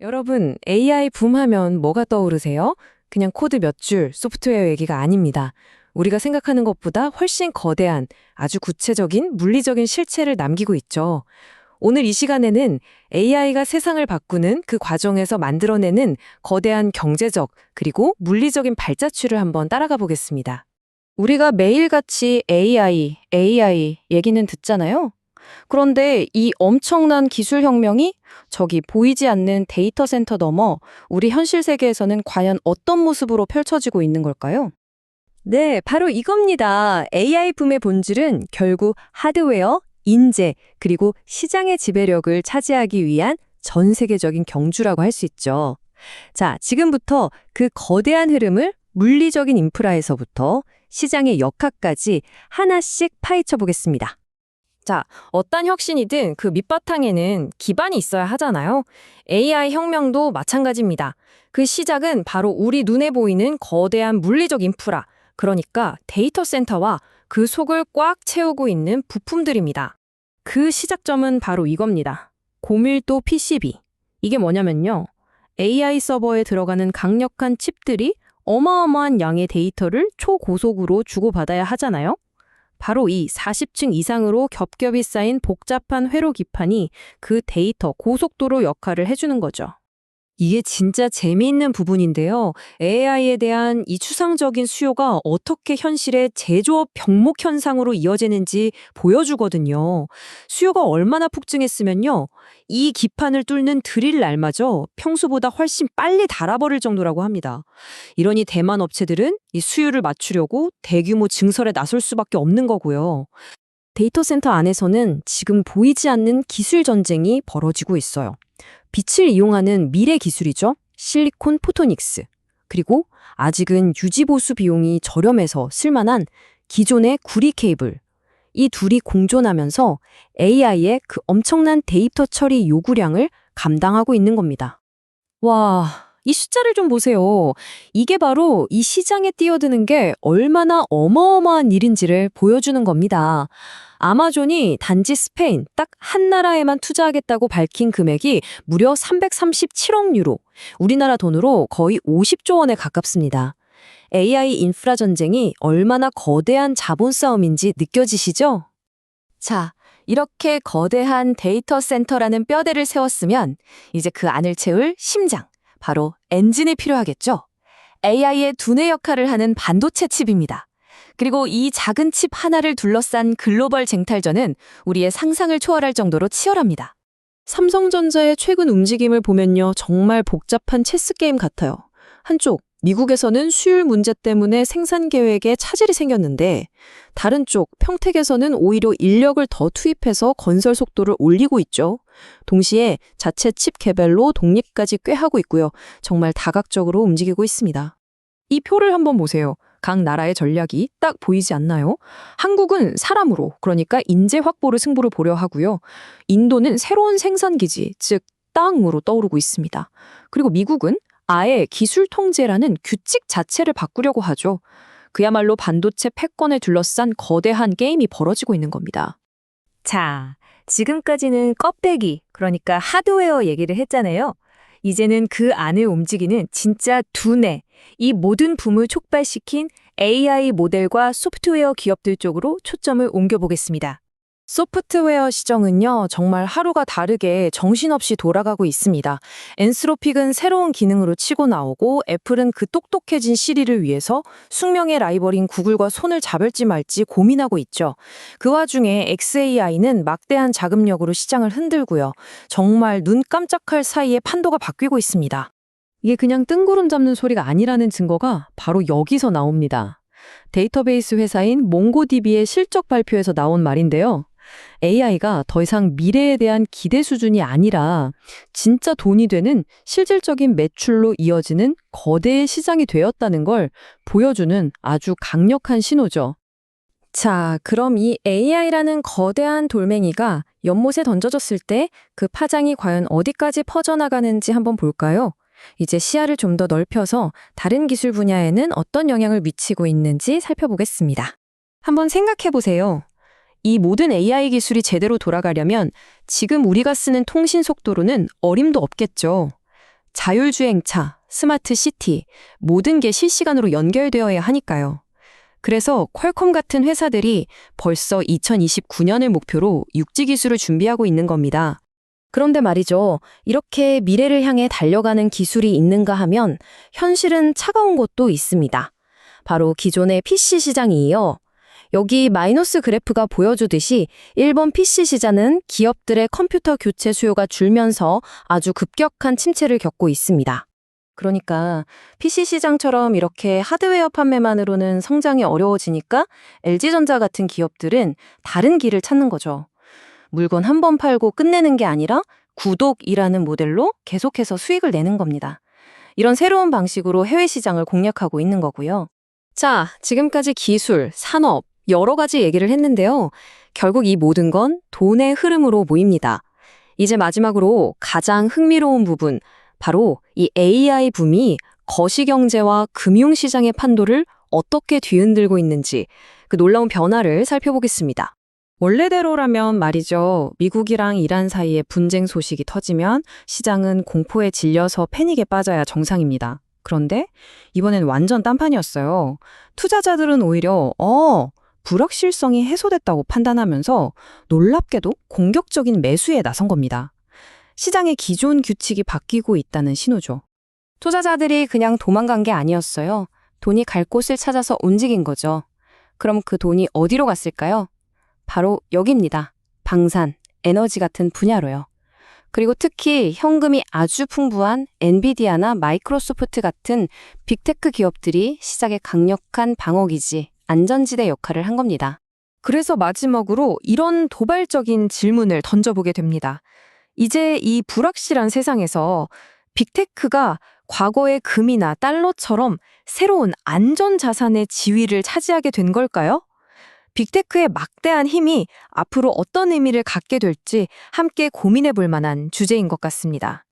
여러분, AI 붐하면 뭐가 떠오르세요? 그냥 코드 몇 줄, 소프트웨어 얘기가 아닙니다. 우리가 생각하는 것보다 훨씬 거대한, 아주 구체적인 물리적인 실체를 남기고 있죠. 오늘 이 시간에는 AI가 세상을 바꾸는 그 과정에서 만들어내는 거대한 경제적 그리고 물리적인 발자취를 한번 따라가 보겠습니다. 우리가 매일같이 AI 얘기는 듣잖아요. 그런데 이 엄청난 기술 혁명이 저기 보이지 않는 데이터 센터 넘어 우리 현실 세계에서는 과연 어떤 모습으로 펼쳐지고 있는 걸까요? 네, 바로 이겁니다. AI 붐의 본질은 결국 하드웨어, 인재, 그리고 시장의 지배력을 차지하기 위한 전 세계적인 경주라고 할 수 있죠. 자, 지금부터 그 거대한 흐름을 물리적인 인프라에서부터 시장의 역학까지 하나씩 파헤쳐 보겠습니다. 자, 어떤 혁신이든 그 밑바탕에는 기반이 있어야 하잖아요. AI 혁명도 마찬가지입니다. 그 시작은 바로 우리 눈에 보이는 거대한 물리적 인프라, 그러니까 데이터 센터와 그 속을 꽉 채우고 있는 부품들입니다. 그 시작점은 바로 이겁니다. 고밀도 PCB. 이게 뭐냐면요. AI 서버에 들어가는 강력한 칩들이 어마어마한 양의 데이터를 초고속으로 주고받아야 하잖아요. 바로 이 40층 이상으로 겹겹이 쌓인 복잡한 회로 기판이 그 데이터 고속도로 역할을 해주는 거죠. 이게 진짜 재미있는 부분인데요. AI에 대한 이 추상적인 수요가 어떻게 현실의 제조업 병목 현상으로 이어지는지 보여주거든요. 수요가 얼마나 폭증했으면요. 이 기판을 뚫는 드릴 날마저 평소보다 훨씬 빨리 닳아버릴 정도라고 합니다. 이러니 대만 업체들은 이 수요를 맞추려고 대규모 증설에 나설 수밖에 없는 거고요. 데이터 센터 안에서는 지금 보이지 않는 기술 전쟁이 벌어지고 있어요. 빛을 이용하는 미래 기술이죠. 실리콘 포토닉스. 그리고 아직은 유지보수 비용이 저렴해서 쓸만한 기존의 구리 케이블. 이 둘이 공존하면서 AI의 그 엄청난 데이터 처리 요구량을 감당하고 있는 겁니다. 와, 이 숫자를 좀 보세요. 이게 바로 이 시장에 뛰어드는 게 얼마나 어마어마한 일인지를 보여주는 겁니다. 아마존이 단지 스페인 딱 한 나라에만 투자하겠다고 밝힌 금액이 무려 337억 유로, 우리나라 돈으로 거의 50조 원에 가깝습니다. AI 인프라 전쟁이 얼마나 거대한 자본 싸움인지 느껴지시죠? 자, 이렇게 거대한 데이터 센터라는 뼈대를 세웠으면 이제 그 안을 채울 심장, 바로 엔진이 필요하겠죠? AI의 두뇌 역할을 하는 반도체 칩입니다. 그리고 이 작은 칩 하나를 둘러싼 글로벌 쟁탈전은 우리의 상상을 초월할 정도로 치열합니다. 삼성전자의 최근 움직임을 보면요, 정말 복잡한 체스 게임 같아요. 한쪽, 미국에서는 수율 문제 때문에 생산 계획에 차질이 생겼는데, 다른 쪽, 평택에서는 오히려 인력을 더 투입해서 건설 속도를 올리고 있죠. 동시에 자체 칩 개발로 독립까지 꾀하고 있고요. 정말 다각적으로 움직이고 있습니다. 이 표를 한번 보세요. 각 나라의 전략이 딱 보이지 않나요? 한국은 사람으로, 그러니까 인재 확보를 승부를 보려 하고요. 인도는 새로운 생산기지, 즉 땅으로 떠오르고 있습니다. 그리고 미국은 아예 기술 통제라는 규칙 자체를 바꾸려고 하죠. 그야말로 반도체 패권에 둘러싼 거대한 게임이 벌어지고 있는 겁니다. 자, 지금까지는 껍데기, 그러니까 하드웨어 얘기를 했잖아요. 이제는 그 안을 움직이는 진짜 두뇌, 이 모든 붐을 촉발시킨 AI 모델과 소프트웨어 기업들 쪽으로 초점을 옮겨보겠습니다. 소프트웨어 시정은요, 정말 하루가 다르게 정신없이 돌아가고 있습니다. 엔스로픽은 새로운 기능으로 치고 나오고 애플은 그 똑똑해진 시리를 위해서 숙명의 라이벌인 구글과 손을 잡을지 말지 고민하고 있죠. 그 와중에 xAI는 막대한 자금력으로 시장을 흔들고요. 정말 눈 깜짝할 사이에 판도가 바뀌고 있습니다. 이게 그냥 뜬구름 잡는 소리가 아니라는 증거가 바로 여기서 나옵니다. 데이터베이스 회사인 몽고DB의 실적 발표에서 나온 말인데요. AI가 더 이상 미래에 대한 기대 수준이 아니라 진짜 돈이 되는 실질적인 매출로 이어지는 거대의 시장이 되었다는 걸 보여주는 아주 강력한 신호죠. 자, 그럼 이 AI라는 거대한 돌멩이가 연못에 던져졌을 때 그 파장이 과연 어디까지 퍼져나가는지 한번 볼까요? 이제 시야를 좀 더 넓혀서 다른 기술 분야에는 어떤 영향을 미치고 있는지 살펴보겠습니다. 한번 생각해 보세요. 이 모든 AI 기술이 제대로 돌아가려면 지금 우리가 쓰는 통신 속도로는 어림도 없겠죠. 자율주행차, 스마트 시티, 모든 게 실시간으로 연결되어야 하니까요. 그래서 퀄컴 같은 회사들이 벌써 2029년을 목표로 육지 기술을 준비하고 있는 겁니다. 그런데 말이죠. 이렇게 미래를 향해 달려가는 기술이 있는가 하면 현실은 차가운 곳도 있습니다. 바로 기존의 PC 시장이에요. 여기 마이너스 그래프가 보여주듯이 일본 PC 시장은 기업들의 컴퓨터 교체 수요가 줄면서 아주 급격한 침체를 겪고 있습니다. 그러니까 PC 시장처럼 이렇게 하드웨어 판매만으로는 성장이 어려워지니까 LG전자 같은 기업들은 다른 길을 찾는 거죠. 물건 한 번 팔고 끝내는 게 아니라 구독이라는 모델로 계속해서 수익을 내는 겁니다. 이런 새로운 방식으로 해외 시장을 공략하고 있는 거고요. 자, 지금까지 기술, 산업, 여러 가지 얘기를 했는데요. 결국 이 모든 건 돈의 흐름으로 모입니다. 이제 마지막으로 가장 흥미로운 부분, 바로 이 AI 붐이 거시경제와 금융시장의 판도를 어떻게 뒤흔들고 있는지 그 놀라운 변화를 살펴보겠습니다. 원래대로라면 말이죠. 미국이랑 이란 사이에 분쟁 소식이 터지면 시장은 공포에 질려서 패닉에 빠져야 정상입니다. 그런데 이번엔 완전 딴판이었어요. 투자자들은 오히려 불확실성이 해소됐다고 판단하면서 놀랍게도 공격적인 매수에 나선 겁니다. 시장의 기존 규칙이 바뀌고 있다는 신호죠. 투자자들이 그냥 도망간 게 아니었어요. 돈이 갈 곳을 찾아서 움직인 거죠. 그럼 그 돈이 어디로 갔을까요? 바로 여기입니다. 방산, 에너지 같은 분야로요. 그리고 특히 현금이 아주 풍부한 엔비디아나 마이크로소프트 같은 빅테크 기업들이 시장의 강력한 방어기지, 안전지대 역할을 한 겁니다. 그래서 마지막으로 이런 도발적인 질문을 던져보게 됩니다. 이제 이 불확실한 세상에서 빅테크가 과거의 금이나 달러처럼 새로운 안전자산의 지위를 차지하게 된 걸까요? 빅테크의 막대한 힘이 앞으로 어떤 의미를 갖게 될지 함께 고민해 볼 만한 주제인 것 같습니다.